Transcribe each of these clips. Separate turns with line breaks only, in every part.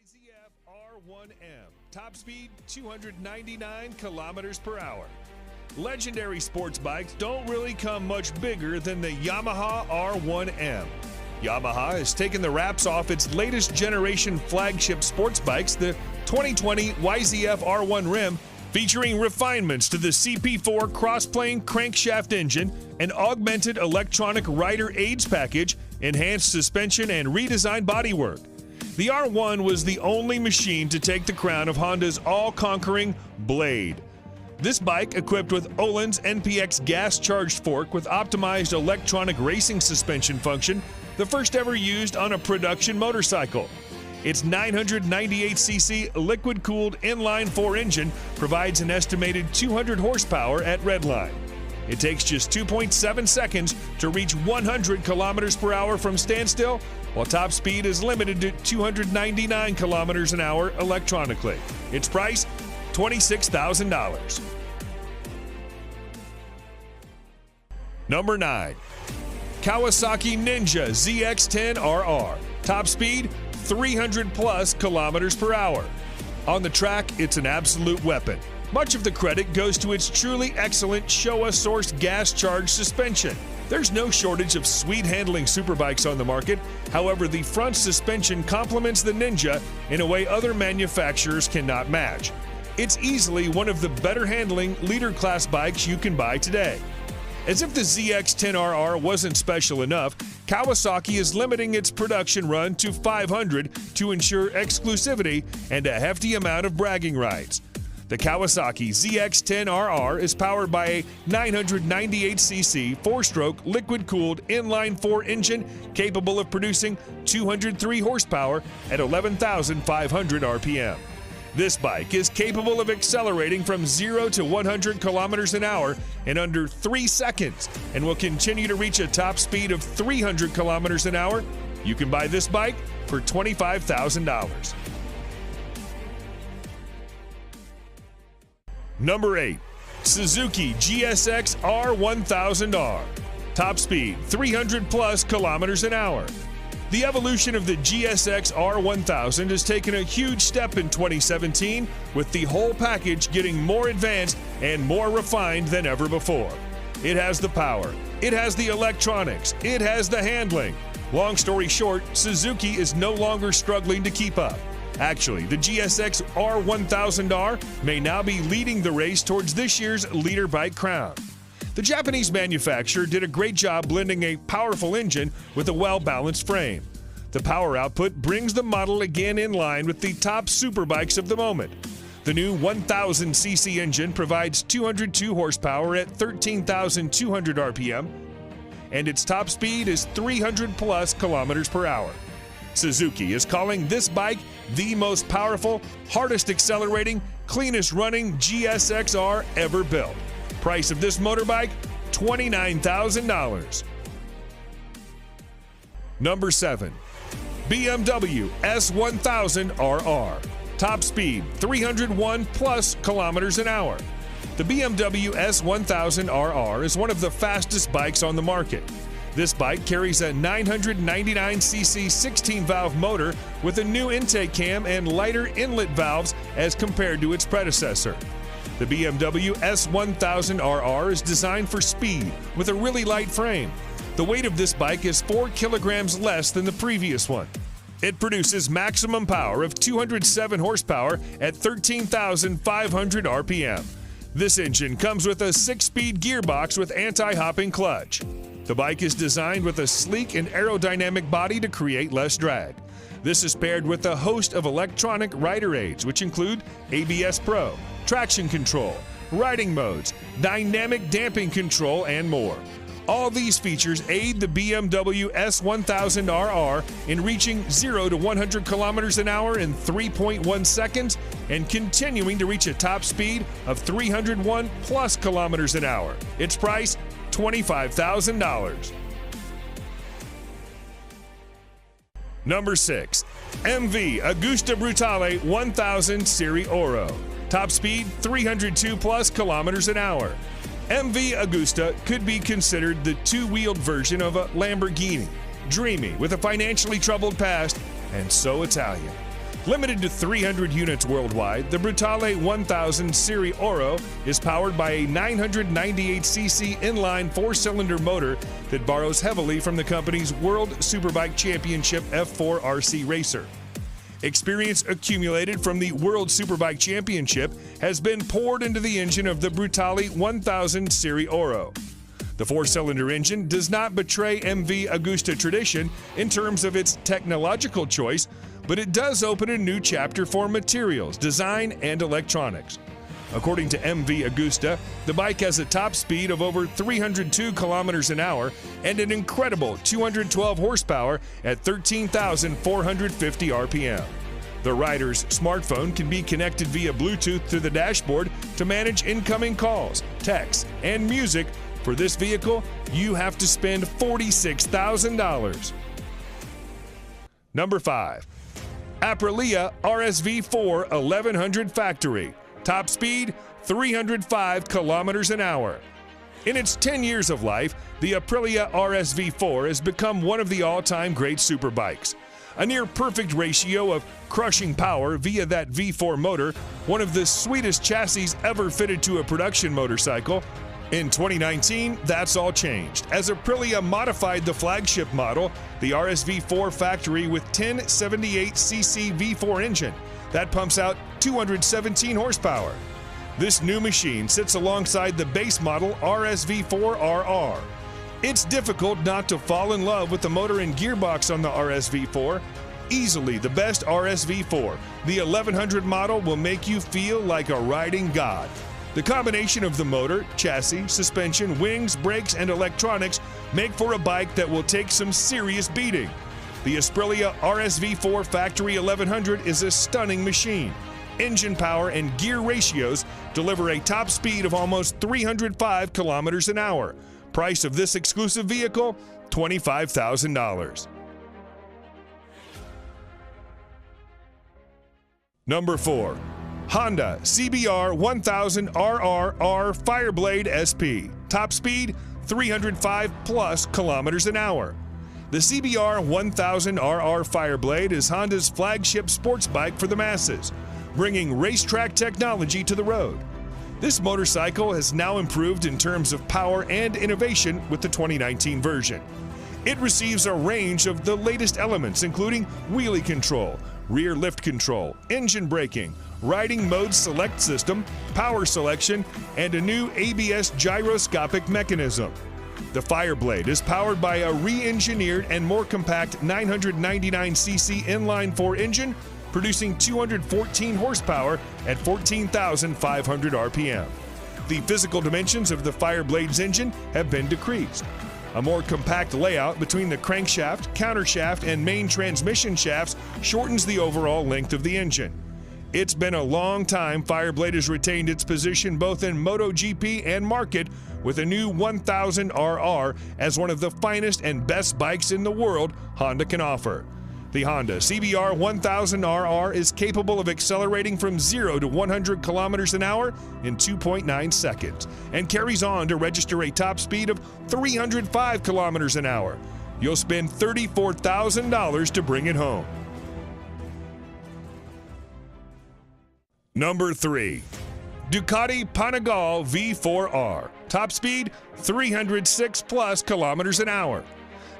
YZF-RIM, top speed 299 kilometers per hour. Legendary sports bikes don't really come much bigger than the YAMAHA R1M. YAMAHA has taken the wraps off its latest generation flagship sports bikes, the 2020 YZF-RIM, featuring refinements to the CP4 cross-plane crankshaft engine, an augmented electronic rider aids package, enhanced suspension, and redesigned bodywork. The R1 was the only machine to take the crown of Honda's all-conquering Blade. This bike, equipped with Öhlins NPX gas-charged fork with optimized electronic racing suspension function, the first ever used on a production motorcycle. Its 998cc liquid-cooled inline-4 engine provides an estimated 200 horsepower at redline. It takes just 2.7 seconds to reach 100 kilometers per hour from standstill, while top speed is limited to 299 kilometers an hour electronically. Its price, $26,000. Number 9. Kawasaki Ninja ZX-10RR. Top speed, 300 plus kilometers per hour. On the track, it's an absolute weapon. Much of the credit goes to its truly excellent Showa-sourced gas-charged suspension. There's no shortage of sweet-handling superbikes on the market. However, the front suspension complements the Ninja in a way other manufacturers cannot match. It's easily one of the better-handling leader-class bikes you can buy today. As if the ZX-10RR wasn't special enough, Kawasaki is limiting its production run to 500 to ensure exclusivity and a hefty amount of bragging rights. The Kawasaki ZX-10RR is powered by a 998cc 4-stroke liquid-cooled inline-4 engine capable of producing 203 horsepower at 11,500 RPM. This bike is capable of accelerating from 0 to 100 kilometers an hour in under 3 seconds and will continue to reach a top speed of 300 kilometers an hour. You can buy this bike for $25,000. Number 8. Suzuki GSX-R1000R. Top speed 300 plus kilometers an hour. The evolution of the GSX-R1000 has taken a huge step in 2017, with the whole package getting more advanced and more refined than ever before. It has the power, it has the electronics, it has the handling. Long story short, Suzuki is no longer struggling to keep up. Actually, the GSX-R1000R may now be leading the race towards this year's leader bike crown. The Japanese manufacturer did a great job blending a powerful engine with a well-balanced frame. The power output brings the model again in line with the top superbikes of the moment. The new 1000cc engine provides 202 horsepower at 13,200 RPM, and its top speed is 300 plus kilometers per hour. Suzuki is calling this bike the most powerful, hardest accelerating, cleanest running GSX-R ever built. Price of this motorbike, $29,000. Number 7. BMW S1000 RR. Top speed, 301 plus kilometers an hour. The BMW S1000 RR is one of the fastest bikes on the market. This bike carries a 999cc 16-valve motor with a new intake cam and lighter inlet valves as compared to its predecessor. The BMW S1000 RR is designed for speed with a really light frame. The weight of this bike is 4 kilograms less than the previous one. It produces maximum power of 207 horsepower at 13,500 RPM. This engine comes with a 6-speed gearbox with anti-hopping clutch. The bike is designed with a sleek and aerodynamic body to create less drag. This is paired with a host of electronic rider aids, which include ABS Pro, traction control, riding modes, dynamic damping control, and more. All these features aid the BMW S1000 RR in reaching 0 to 100 kilometers an hour in 3.1 seconds and continuing to reach a top speed of 301 plus kilometers an hour. Its price, $25,000. Number 6. MV AGUSTA BRUTALE 1000 Serie Oro. Top speed 302 plus kilometers an hour. MV AGUSTA could be considered the two-wheeled version of a Lamborghini. Dreamy, with a financially troubled past, and so Italian. Limited to 300 units worldwide, the BRUTALE 1000 Serie Oro is powered by a 998cc inline 4-cylinder motor that borrows heavily from the company's World Superbike Championship F4 RC racer. Experience accumulated from the World Superbike Championship has been poured into the engine of the BRUTALE 1000 Serie Oro. The 4-cylinder engine does not betray MV AGUSTA tradition in terms of its technological choice, but it does open a new chapter for materials, design, and electronics. According to MV AGUSTA, the bike has a top speed of over 302 kilometers an hour and an incredible 212 horsepower at 13,450 RPM. The rider's smartphone can be connected via Bluetooth to the dashboard to manage incoming calls, texts, and music. For this vehicle, you have to spend $46,000. Number 5. APRILIA RSV4 1100 Factory. Top speed, 305 kilometers an hour. In its 10 years of life, the Aprilia RSV4 has become one of the all-time great superbikes. A near-perfect ratio of crushing power via that V4 motor, one of the sweetest chassis ever fitted to a production motorcycle. In 2019, that's all changed, as Aprilia modified the flagship model, the RSV4 Factory, with 1078cc V4 engine that pumps out 217 horsepower. This new machine sits alongside the base model RSV-4RR. It's difficult not to fall in love with the motor and gearbox on the RSV4. Easily the best RSV4, the 1100 model will make you feel like a riding god. The combination of the motor, chassis, suspension, wings, brakes, and electronics make for a bike that will take some serious beating. The Aprilia RSV4 Factory 1100 is a stunning machine. Engine power and gear ratios deliver a top speed of almost 305 kilometers an hour. Price of this exclusive vehicle, $25,000. Number 4. Honda CBR 1000 RR FIREBLADE SP. Top speed, 305 plus kilometers an hour. The CBR 1000 RR FIREBLADE is Honda's flagship sports bike for the masses, bringing racetrack technology to the road. This motorcycle has now improved in terms of power and innovation with the 2019 version. It receives a range of the latest elements, including wheelie control, rear lift control, engine braking, riding mode select system, power selection, and a new ABS gyroscopic mechanism. The FIREBLADE is powered by a re-engineered and more compact 999cc inline-4 engine, producing 214 horsepower at 14,500 RPM. The physical dimensions of the FIREBLADE's engine have been decreased. A more compact layout between the crankshaft, countershaft, and main transmission shafts shortens the overall length of the engine. It's been a long time FIREBLADE has retained its position both in MotoGP and market, with a new 1000 RR as one of the finest and best bikes in the world Honda can offer. The Honda CBR 1000 RR is capable of accelerating from 0 to 100 kilometers an hour in 2.9 seconds and carries on to register a top speed of 305 kilometers an hour. You'll spend $34,000 to bring it home. Number 3. Ducati Panigale V4R. Top speed, 306 plus kilometers an hour.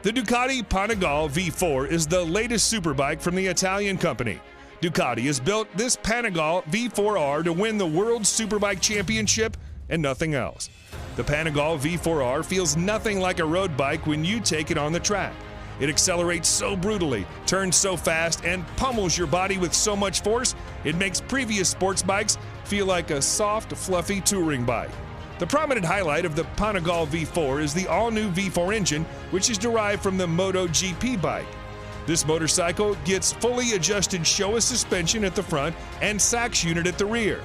The Ducati Panigale V4 is the latest superbike from the Italian company. Ducati has built this Panigale V4R to win the World Superbike Championship and nothing else. The Panigale V4R feels nothing like a road bike when you take it on the track. It accelerates so brutally, turns so fast, and pummels your body with so much force, it makes previous sports bikes feel like a soft, fluffy touring bike. The prominent highlight of the Panigale V4 is the all-new V4 engine, which is derived from the Moto GP bike. This motorcycle gets fully adjusted Showa suspension at the front and Sachs unit at the rear.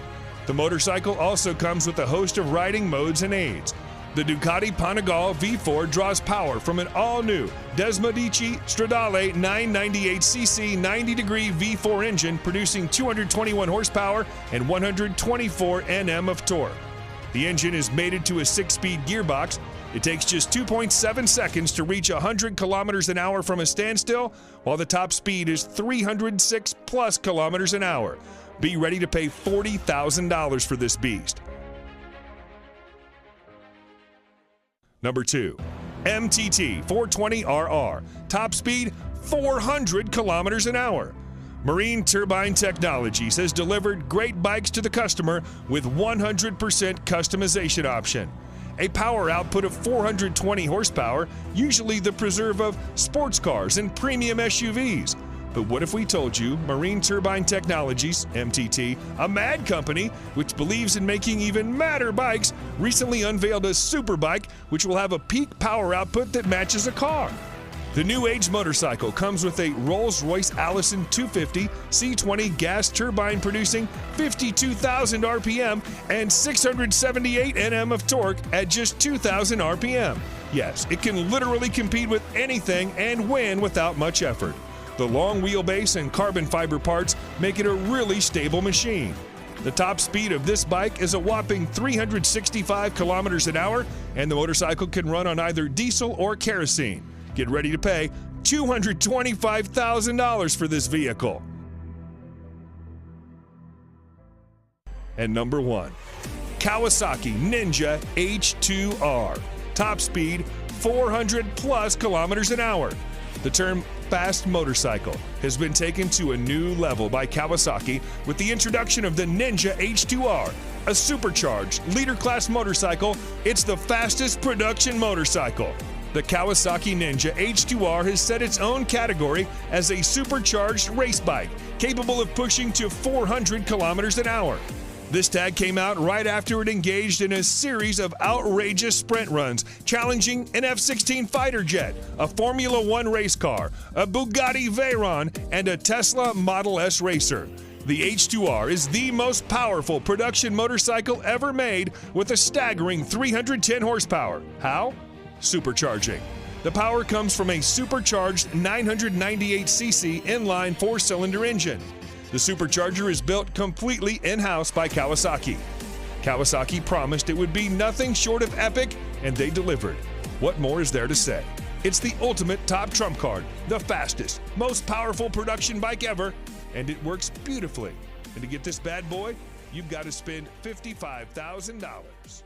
The motorcycle also comes with a host of riding modes and aids. The Ducati Panigale V4 draws power from an all-new Desmodici Stradale 998cc 90-degree V4 engine, producing 221 horsepower and 124 Nm of torque. The engine is mated to a 6-speed gearbox, It takes just 2.7 seconds to reach 100 kilometers an hour from a standstill, while the top speed is 306 plus kilometers an hour. Be ready to pay $40,000 for this beast. Number 2, MTT 420RR, top speed 400 kilometers an hour. Marine Turbine Technologies has delivered great bikes to the customer with 100% customization option. A power output of 420 horsepower, usually the preserve of sports cars and premium SUVs. But what if we told you Marine Turbine Technologies, MTT, a mad company which believes in making even madder bikes, recently unveiled a superbike which will have a peak power output that matches a car? The new age motorcycle comes with a Rolls-Royce Allison 250 C20 gas turbine producing 52,000 RPM and 678 Nm of torque at just 2,000 RPM. Yes, it can literally compete with anything and win without much effort. The long wheelbase and carbon fiber parts make it a really stable machine. The top speed of this bike is a whopping 365 kilometers an hour, and the motorcycle can run on either diesel or kerosene. Get ready to pay $225,000 for this vehicle. And number 1, Kawasaki Ninja H2R. Top speed 400 plus kilometers an hour. The term fast motorcycle has been taken to a new level by Kawasaki with the introduction of the Ninja H2R, a supercharged leader-class motorcycle. It's the fastest production motorcycle. The Kawasaki Ninja H2R has set its own category as a supercharged race bike, capable of pushing to 400 kilometers an hour. This tag came out right after it engaged in a series of outrageous sprint runs, challenging an F-16 fighter jet, a Formula One race car, a Bugatti Veyron, and a Tesla Model S racer. The H2R is the most powerful production motorcycle ever made with a staggering 310 horsepower. How? Supercharging. The power comes from a supercharged 998cc inline 4-cylinder engine. The supercharger is built completely in-house by Kawasaki. Kawasaki promised it would be nothing short of epic, and they delivered. What more is there to say? It's the ultimate top trump card, the fastest, most powerful production bike ever, and it works beautifully. And to get this bad boy, you've got to spend $55,000.